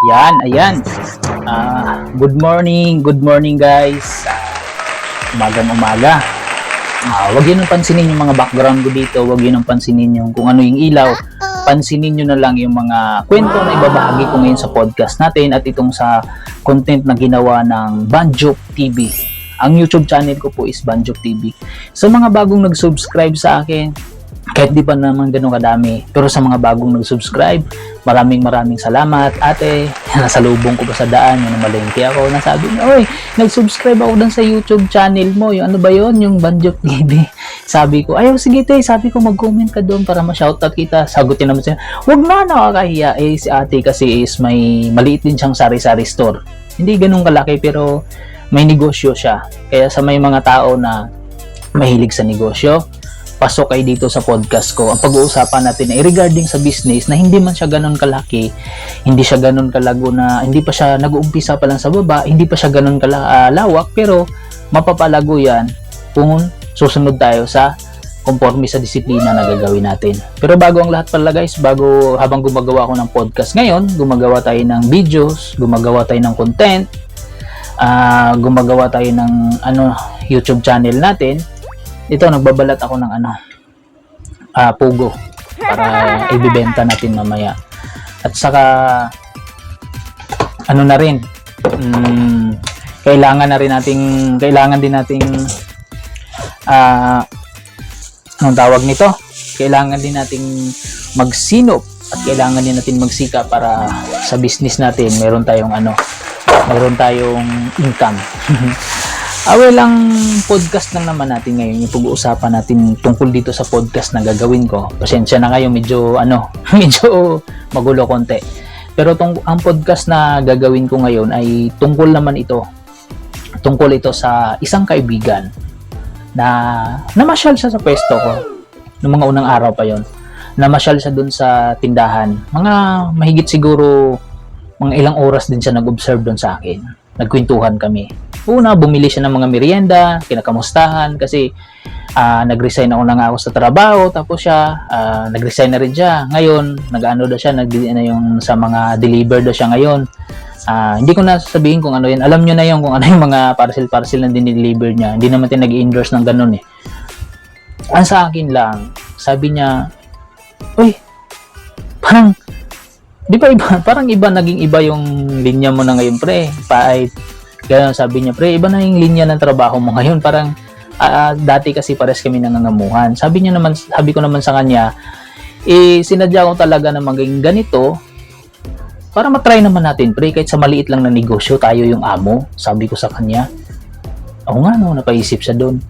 Ayan. Good morning guys. Umagang umaga. Huwag yun ang pansinin yung mga background ko dito, huwag yun ang pansinin yung kung ano yung ilaw. Pansinin nyo na lang yung mga kwento na ibabahagi ko ngayon sa podcast natin at itong sa content na ginawa ng Banjok TV. Ang YouTube channel ko po is Banjok TV. Sa mga bagong nag-subscribe sa akin, kahit di pa naman ganun kadami, pero sa mga bagong nag-subscribe, maraming salamat. Ate, nasalubong ko pa sa daan, yung namalengke ako, nasabi niya, oy, nag-subscribe ako dun sa YouTube channel mo, yung ano ba yun, yung Banjok TV. Sabi ko, ayaw, sige te, sabi ko mag-comment ka doon para ma-shoutout kita. Sagutin naman siya, wag na, nakakahiya. Si ate kasi is may maliit din siyang sari-sari store. Hindi ganun kalaki pero may negosyo siya. Kaya sa may mga tao na mahilig sa negosyo, pasok kayo dito sa podcast ko. Ang pag-uusapan natin ay regarding sa business na hindi man siya ganun kalaki, hindi siya ganun kalago na, hindi pa siya nag-uumpisa pa lang sa baba, hindi pa siya ganun kalawak, pero mapapalago yan kung susunod tayo sa conforme sa disiplina na gagawin natin. Pero bago ang lahat pala guys, habang gumagawa ako ng podcast ngayon, gumagawa tayo ng videos, gumagawa tayo ng content, gumagawa tayo ng YouTube channel natin. Ito, nagbabalat ako ng pugo para ibibenta natin mamaya. At saka na rin, kailangan din nating anong tawag nito? Kailangan din nating magsinop at kailangan din natin magsika para sa business natin meron tayong income. Ang podcast lang naman natin ngayon, yung pag-uusapan natin tungkol dito sa podcast na gagawin ko. Pasensya na kayo, medyo magulo konti. Pero ang podcast na gagawin ko ngayon ay tungkol ito sa isang kaibigan na namasyal siya sa pwesto ko. Noong mga unang araw pa yon. Namasyal siya dun sa tindahan. Mga mahigit siguro mga ilang oras din siya nag-observe dun sa akin. Nagkwentuhan kami. Una, bumili siya ng mga merienda, kinakamustahan kasi nag-resign ako na nga ako sa trabaho, tapos siya nag-resign na rin siya. Ngayon, yung sa mga deliver daw siya ngayon. Hindi ko na sabihin kung ano yun. Alam nyo na yun kung ano yung mga parcel na dinideliver niya. Hindi naman tayo nag-endorse ng ganun eh. Ang sa akin lang, sabi niya, uy, parang naging iba yung linya mo na ngayon pre. Kaya sabi niya, pre, iba na yung linya ng trabaho mo ngayon. Parang dati kasi pares kami nangangamuhan. Sabi ko naman sa kanya, sinadya ko talaga na maging ganito para matry naman natin, pre, kahit sa maliit lang na negosyo, tayo yung amo. Sabi ko sa kanya. Oo nga, napaisip siya doon.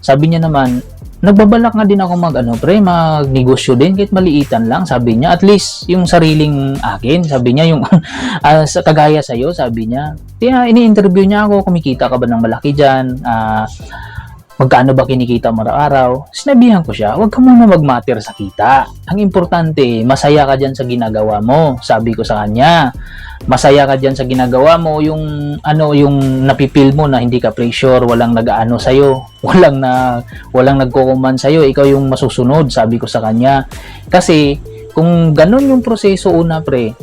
Sabi niya naman, nagbabalak nga din ako magnegosyo din kahit maliitan lang, sabi niya, at least yung sariling akin, sabi niya, yung kagaya sa'yo, sabi niya. Kaya ini-interview niya ako, kumikita ka ba ng malaki dyan, magkano ba kinikita mo araw-araw. Sinabihan ko siya, huwag ka muna mag-matter sa kita, ang importante, masaya ka dyan sa ginagawa mo, sabi ko sa kanya. Masaya ka dyan sa ginagawa mo, yung napipil mo na hindi ka pressure, walang nag-aano sa'yo, walang nagkukuman sa'yo, ikaw yung masusunod, sabi ko sa kanya. Kasi, kung ganun yung proseso una, pre,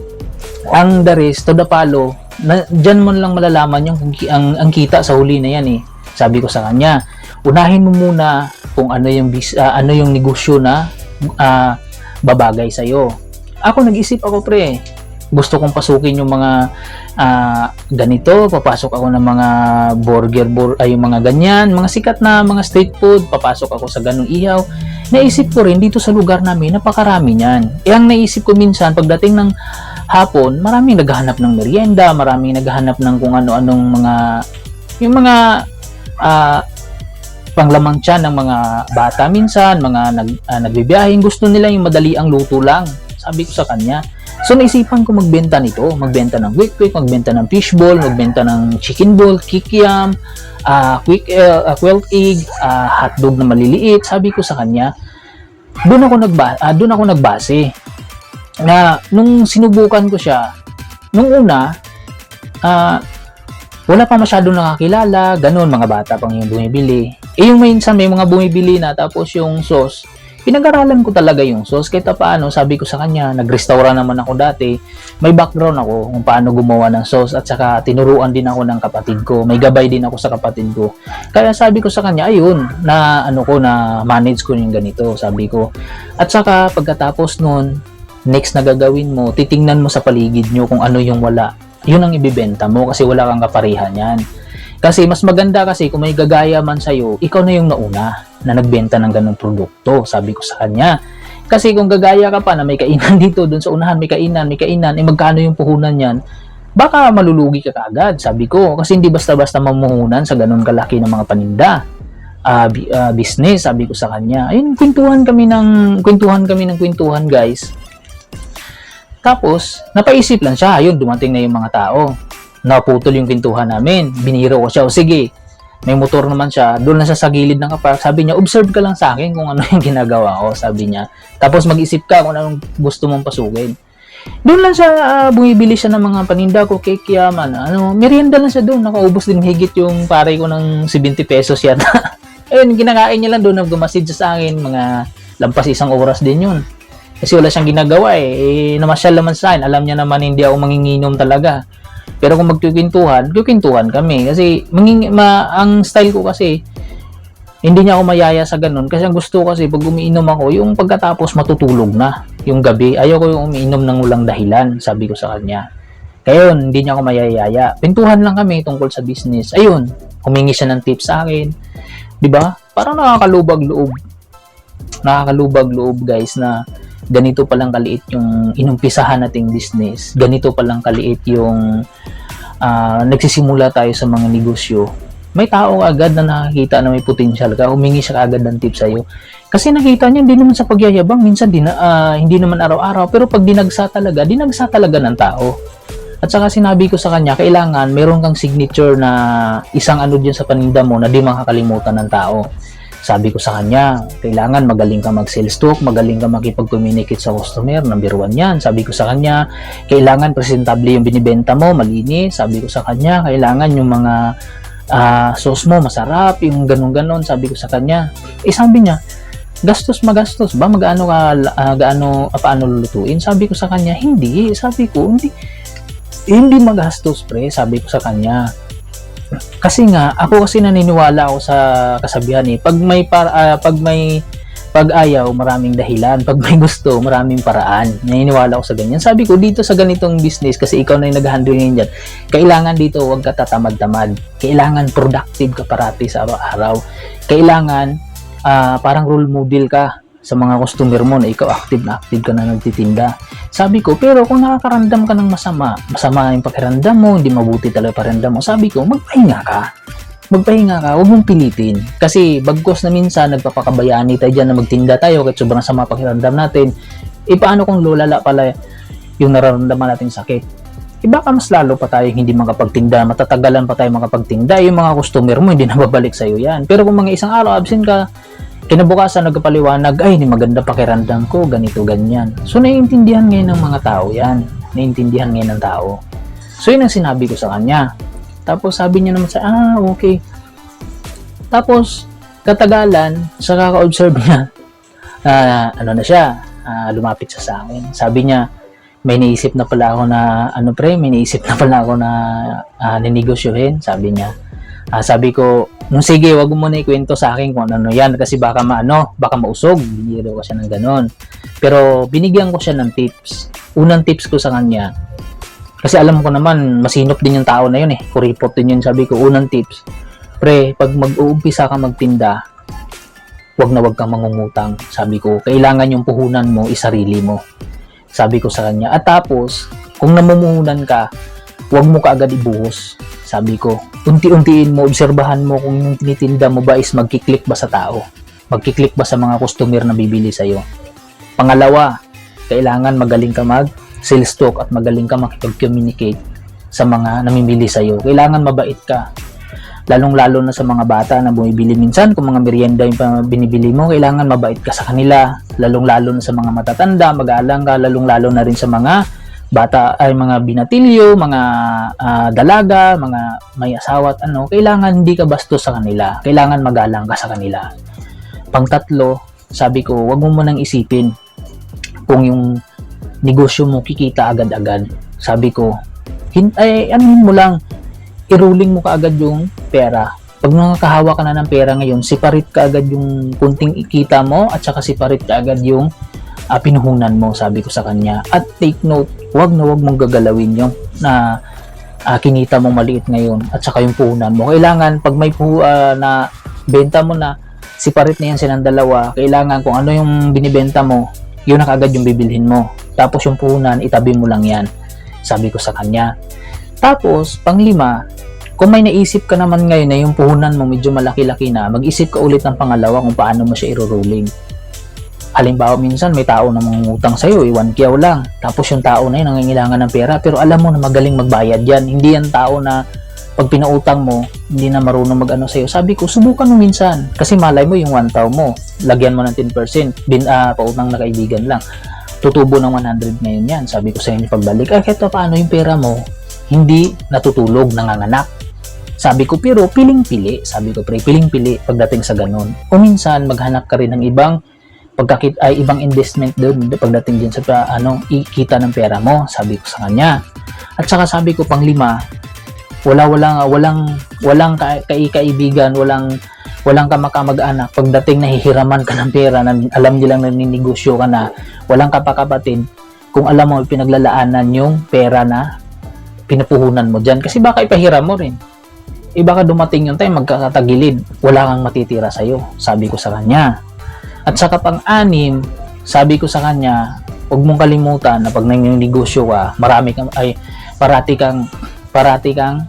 ang the rest, to the follow, dyan mo lang malalaman yung ang kita sa huli na yan eh. Sabi ko sa kanya, unahin mo muna kung ano yung negosyo na babagay sa'yo. Nag-isip ako, pre, gusto kong pasukin yung mga ganito, papasok ako ng mga yung mga ganyan, mga sikat na mga street food, papasok ako sa ganung ihaw. Naisip ko rin, dito sa lugar namin, napakarami niyan. Ang naisip ko minsan, pagdating ng hapon, maraming naghahanap ng merienda, maraming naghahanap ng kung ano-anong yung mga panglamang tiyan ng mga bata minsan, mga nagbibiyahing, gusto nila yung madali ang luto lang. Sabi ko sa kanya. So naisipan ko magbenta nito, magbenta ng quick, magbenta ng fishball, magbenta ng chicken ball, kikiam, quail egg, hotdog na maliliit. Sabi ko sa kanya, doon ako nagbase. Na nung sinubukan ko siya, nung una, wala pa masyadong nakakilala, ganun, mga bata pang yung bumibili. Yung minsan may mga bumibili na, tapos yung sauce, pinag-aralan ko talaga yung sauce. Kahit paano, sabi ko sa kanya, nag-restaurant naman ako dati. May background ako kung paano gumawa ng sauce at saka tinuruan din ako ng kapatid ko. May gabay din ako sa kapatid ko. Kaya sabi ko sa kanya, ayun, na manage ko yung ganito, sabi ko. At saka pagkatapos nun, next na gagawin mo, titingnan mo sa paligid nyo kung ano yung wala. Yun ang ibibenta mo kasi wala kang kaparihan yan. Kasi mas maganda kasi kung may gagaya man sa'yo, ikaw na yung nauna na nagbenta ng ganong produkto, sabi ko sa kanya. Kasi kung gagaya ka pa na may kainan dito, dun sa unahan may kainan, magkano yung puhunan yan, baka malulugi ka kaagad, sabi ko. Kasi hindi basta-basta mamuhunan sa ganon kalaki ng mga paninda. Business, sabi ko sa kanya. Ayun, kwentuhan kami ng kwentuhan, guys. Tapos, napaisip lang siya. Ayun, dumating na yung mga tao. Naputol yung pintuhan namin. Biniro ko siya. O sige, may motor naman siya. Doon na siya sa gilid ng kapark. Sabi niya, observe ka lang sa akin kung ano yung ginagawa ko. Sabi niya. Tapos mag-isip ka kung anong gusto mong pasukin. Doon lang siya, bumibili siya ng mga paninda ko, cake yaman. Merienda lang siya doon. Nakaubos din higit yung pare ko ng 70 pesos yata. Ayun, kinakain niya lang doon. Nag-message sa akin. Mga lampas 1 oras din yun. Kasi wala siyang ginagawa namasyal naman sa akin. Alam niya naman hindi ako manginginom talaga. Pero kung magkukwentuhan kami. Kasi ang style ko kasi, hindi niya ako mayaya sa ganun. Kasi ang gusto kasi, pag umiinom ako, yung pagkatapos matutulog na. Yung gabi, ayoko yung umiinom ng walang dahilan, sabi ko sa kanya. Kaya yun, hindi niya ako mayayaya. Pintuhan lang kami tungkol sa business. Ayun, humingi siya ng tips sa akin. Diba? Parang nakakalubag loob guys, na ganito palang kaliit yung inumpisahan nating business. Ganito palang kaliit yung nagsisimula tayo sa mga negosyo. May tao agad na nakakita na may potential ka, humingi siya agad ng tips sa'yo. Kasi nakita niya, hindi naman sa pagyayabang, minsan hindi naman araw-araw, pero pag dinagsa talaga ng tao. At saka sinabi ko sa kanya, kailangan meron kang signature na isang dyan sa paninda mo na di makakalimutan ng tao. Sabi ko sa kanya, kailangan magaling ka mag-sales talk, magaling ka makipag-communicate sa customer, number 1 yan. Sabi ko sa kanya, kailangan presentable yung binibenta mo, malinis. Sabi ko sa kanya, kailangan yung mga sauce mo masarap, yung ganon-ganon. Sabi ko sa kanya, sabi niya, magastos ba? Paano lulutuin? Sabi ko sa kanya, hindi. Sabi ko, hindi magastos, pre. Sabi ko sa kanya. Kasi nga, ako kasi naniniwala ako sa kasabihan pag ayaw, maraming dahilan. Pag may gusto, maraming paraan. Naniniwala ako sa ganyan. Sabi ko, dito sa ganitong business, kasi ikaw na yung nag-handle ngayon dyan, kailangan dito huwag ka tatamad-tamad. Kailangan productive ka parati sa araw-araw. Kailangan, parang role model ka sa mga customer mo na ikaw active ka na nagtitinda. Sabi ko, pero kung nakakaramdam ka ng masama yung pakiramdam mo, hindi mabuti talaga pakiramdam mo, sabi ko, magpahinga ka, huwag mong pilitin. Kasi bagkos na minsan, nagpapakabayani tayo dyan na magtinda tayo kahit sobrang sama pakiramdam natin. Paano kung lulala pala yung nararamdaman natin sakit? Baka mas lalo pa tayo hindi makapagtinda, matatagalan pa tayo makapagtinda, yung mga customer mo hindi na babalik sa'yo yan. Pero kung mga isang araw absent ka, kinabukasan nagpaliwanag, hindi maganda pakiramdam ko, ganito, ganyan. So, naiintindihan ngayon ng mga tao yan. Naiintindihan ngayon ng tao. So, yun ang sinabi ko sa kanya. Tapos, sabi niya naman okay. Tapos, katagalan, sa kaka-observe niya, lumapit siya sa akin. Sabi niya, may naisip na pala ako na, ninegosyohin, sabi niya. Sabi ko, sige, wag mo na ikwento sa akin kung ano yan kasi baka mausog. Binido ko siya ng ganon. Pero binigyan ko siya ng tips. Unang tips ko sa kanya, kasi alam ko naman, masinop din yung tao na yun kuripot din yun. Sabi ko, unang tips, pre, pag mag-uumpisa ka magtinda, wag kang mangungutang. Sabi ko, kailangan yung puhunan mo, isarili mo. Sabi ko sa kanya. At tapos, kung namumuhunan ka, wag mo kaagad ibuhos. Sabi ko, unti-untiin mo, obserbahan mo kung yung tinitinda mo ba is magkiklik ba sa tao. Magkiklik ba sa mga customer na bibili sa'yo. Pangalawa, kailangan magaling ka mag-sales talk at magaling ka makipag-communicate sa mga namimili sa'yo. Kailangan mabait ka. Lalong-lalo na sa mga bata na bumibili minsan, kung mga merienda yung binibili mo, kailangan mabait ka sa kanila. Lalong-lalo na sa mga matatanda, mag-aalang ka, lalong-lalo na rin sa mga bata ay mga binatilyo, mga dalaga, mga may asawa at kailangan hindi ka bastos sa kanila. Kailangan magalang ka sa kanila. Pangtatlo, Sabi ko, wag mo munang isipin kung yung negosyo mo kikita agad-agad. Sabi ko, anuhin mo lang, i-rolling mo kaagad yung pera. Pag nakakahawa ka na ng pera ngayon, separate ka agad yung kunting ikita mo at saka separate ka agad yung pinuhunan mo, sabi ko sa kanya. At take note, wag mong gagalawin yung na kinita mong maliit ngayon at saka yung puhunan mo. Kailangan pag may na benta mo na, separate na yan silang dalawa. Kailangan kung ano yung binibenta mo, yun na kaagad yung bibilhin mo. Tapos yung puhunan, itabi mo lang yan, sabi ko sa kanya. Tapos, panglima, kung may naisip ka naman ngayon na yung puhunan mo medyo malaki-laki na, mag-isip ka ulit ng pangalawa kung paano mo siya i-rolling. Halimbawa, minsan may tao na mangungutang sa'yo, 1K lang. Tapos yung tao na yun nangangailangan ng pera, pero alam mo na magaling magbayad yan. Hindi yan tao na pag pinautang mo, hindi na marunong mag-ano sa'yo. Sabi ko, subukan mo minsan. Kasi malay mo yung 1,000 mo, lagyan mo ng 10%, pautang na kaibigan lang. Tutubo ng 100 ngayon yan. Sabi ko sa inyo pagbalik, kahit paano yung pera mo, hindi natutulog, nanganganak. Sabi ko, pero piling-pili. Sabi ko, piling-pili pagdating sa ganun. O minsan, maghanap ka rin ng ibang ibang investment doon pagdating din sa ikita ng pera mo, sabi ko sa kanya. At saka sabi ko panglima, walang kaibigan, walang kamag-anak pagdating nahihiraman ka ng pera, na alam nilang naninegosyo ka na, walang kapakapatid kung alam mo pinaglalaanan yung pera na pinapuhunan mo dyan, kasi baka ipahiram mo rin. Baka dumating yung time magkakatagilid, wala kang matitira sa'yo, sabi ko sa kanya. At saka pang-anim, sabi ko sa kanya, huwag mong kalimutan na pag nangyayosyo ka, parati kang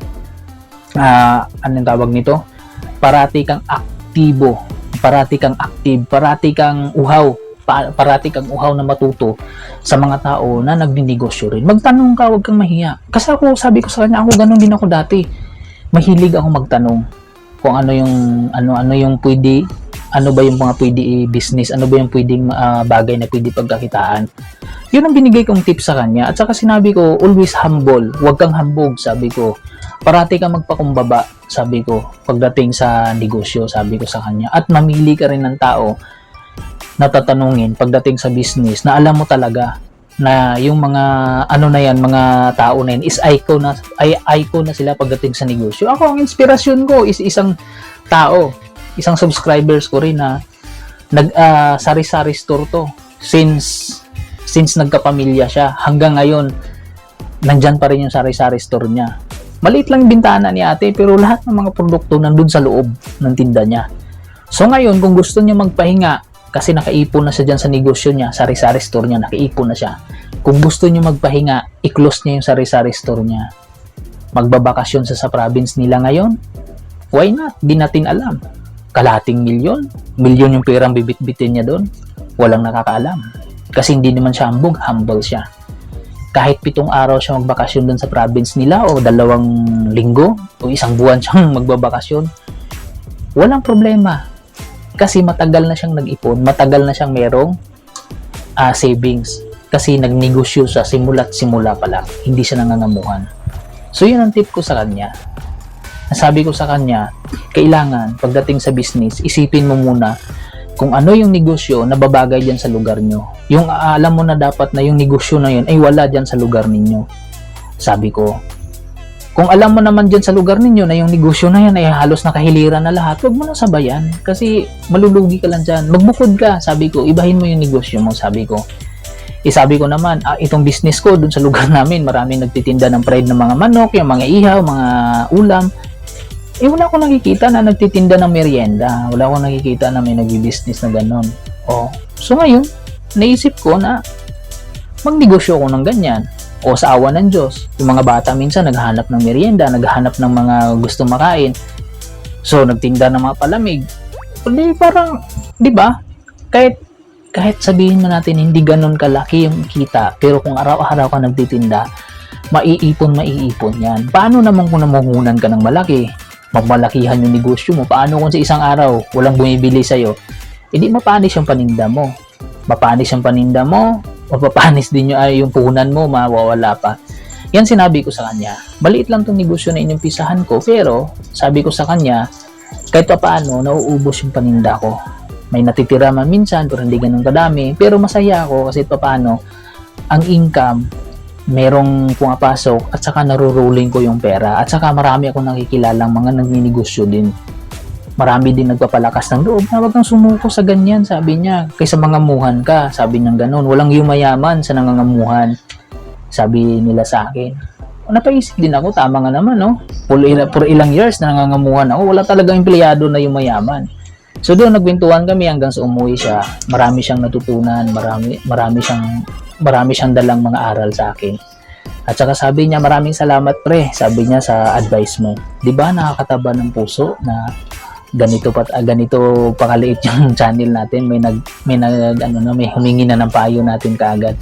anong tawag nito? Parati kang aktibo, parati kang active, parati kang uhaw na matuto sa mga tao na nagninegosyo rin. Magtanong ka, huwag kang mahiya. Kasi ako, sabi ko sa kanya, ako ganun din ako dati. Mahilig ako magtanong kung ano yung pwede, ano ba yung mga pwede i-business, ano ba yung pwedeng bagay na pwede pagkakitaan. Yun ang binigay kong tips sa kanya. At saka sinabi ko, always humble, huwag kang hambog, sabi ko. Parati kang magpakumbaba, sabi ko, pagdating sa negosyo, sabi ko sa kanya. At mamili ka rin ng tao na tatanungin pagdating sa business na alam mo talaga na yung mga mga tao na yan is icon na sila pagdating sa negosyo. Ako, ang inspirasyon ko is isang tao, isang subscribers ko rin na sari-sari store to. Since nagkapamilya siya, hanggang ngayon, nandyan pa rin yung sari-sari store niya. Maliit lang bintana ni ate, pero lahat ng mga produkto nandun sa loob ng tinda niya. So ngayon, kung gusto niya magpahinga, kasi nakaipon na siya dyan sa negosyo niya, sari-sari store niya, nakaipon na siya. Kung gusto niya magpahinga, i-close niya yung sari-sari store niya. Magbabakasyon sa province nila ngayon? Why not? Di natin alam. Kalahating milyon yung perang bibit-bitin niya doon. Walang nakakaalam. Kasi hindi naman siya humble siya. Kahit 7 araw siya magbakasyon doon sa province nila o 2 linggo o 1 buwan siyang magbabakasyon, walang problema. Kasi matagal na siyang nag-ipon, matagal na siyang merong savings. Kasi nagnegosyo siya simula pa lang. Hindi siya nangangamuhan. So yun ang tip ko sa kanya. Nasabi ko sa kanya, kailangan pagdating sa business, isipin mo muna kung ano yung negosyo na babagay dyan sa lugar nyo. Yung alam mo na dapat na yung negosyo na yun ay wala dyan sa lugar ninyo. Sabi ko, kung alam mo naman dyan sa lugar ninyo na yung negosyo na yan ay halos nakahiliran na lahat, huwag mo na sabayan kasi malulugi ka lang dyan. Magbukod ka, sabi ko, ibahin mo yung negosyo mo, sabi ko. Sabi ko naman, itong business ko dun sa lugar namin, maraming nagtitinda ng fried ng mga manok, yung mga ihaw, mga ulam. Wala akong nakikita na nagtitinda ng merienda. Wala akong nakikita na may nag-business na gano'n. So ngayon, naisip ko na magnegosyo ko ng ganyan. Sa awa ng Diyos, yung mga bata minsan naghahanap ng merienda, naghahanap ng mga gusto makain. So, nagtinda ng mga palamig. Hindi parang, di ba? Kahit sabihin mo natin hindi ganun kalaki yung kita, pero kung araw-araw ka nagtitinda, maiipon yan. Paano naman kung namuhunan ka ng malaki? Mamalakihan yung negosyo mo. Paano kung sa isang araw walang bumibili sa'yo? Hindi mapanis yung paninda mo. Mapanis yung paninda mo, mapapanis din yung puhunan mo, mawawala pa. Yan sinabi ko sa kanya. Maliit lang tong negosyo na inumpisahan ko, pero sabi ko sa kanya, kahit pa paano, nauubos yung paninda ko. may natitira man minsan pero hindi ganun kadami, pero masaya ako kasi paano ang income merong pumapasok at saka naruruling ko yung pera at saka marami akong nakikilalang mga nagninegosyo din. Marami din nagpapalakas ng loob na wag kang sumuko sa ganyan, sabi niya, kaysa mangamuhan ka, sabi niya ganun, walang yumayaman sa nangangamuhan, sabi nila sa akin. Napaisip din ako, tama nga naman, no? For ilang years na nangangamuhan ako, wala talagang empleyado na yumayaman. So doon nagkwentuhan kami hanggang sa umuwi siya. Marami siyang natutunan, marami siyang dalang mga aral sa akin. At saka sabi niya, maraming salamat pre, sabi niya sa advice mo. 'Di ba nakakataba ng puso na ganito pakaliit yung channel natin, may humingi na ng payo natin kaagad.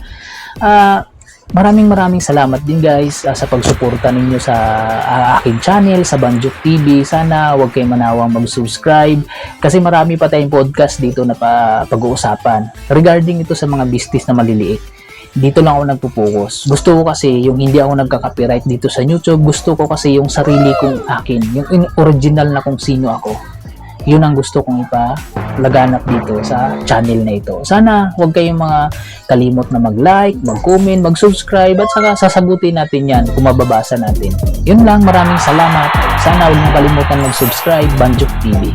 Maraming salamat din guys sa pagsuporta ninyo sa aking channel, sa Banjuk TV. Sana huwag kayong manawang mag-subscribe kasi marami pa tayong podcast dito na pag-uusapan regarding ito sa mga business na maliliit. Dito lang ako nagpo-focus. Gusto ko kasi yung hindi ako nagka-copyright dito sa YouTube. Gusto ko kasi yung sarili kong akin, yung original na kung sino ako. Yun ang gusto kong ipalaganap dito sa channel na ito. Sana huwag kayong mga kalimot na mag-like, mag-comment, mag-subscribe at saka sasagutin natin yan kung mababasa natin. Yun lang, maraming salamat. Sana huwag mong kalimutan mag-subscribe, Banjuk TV.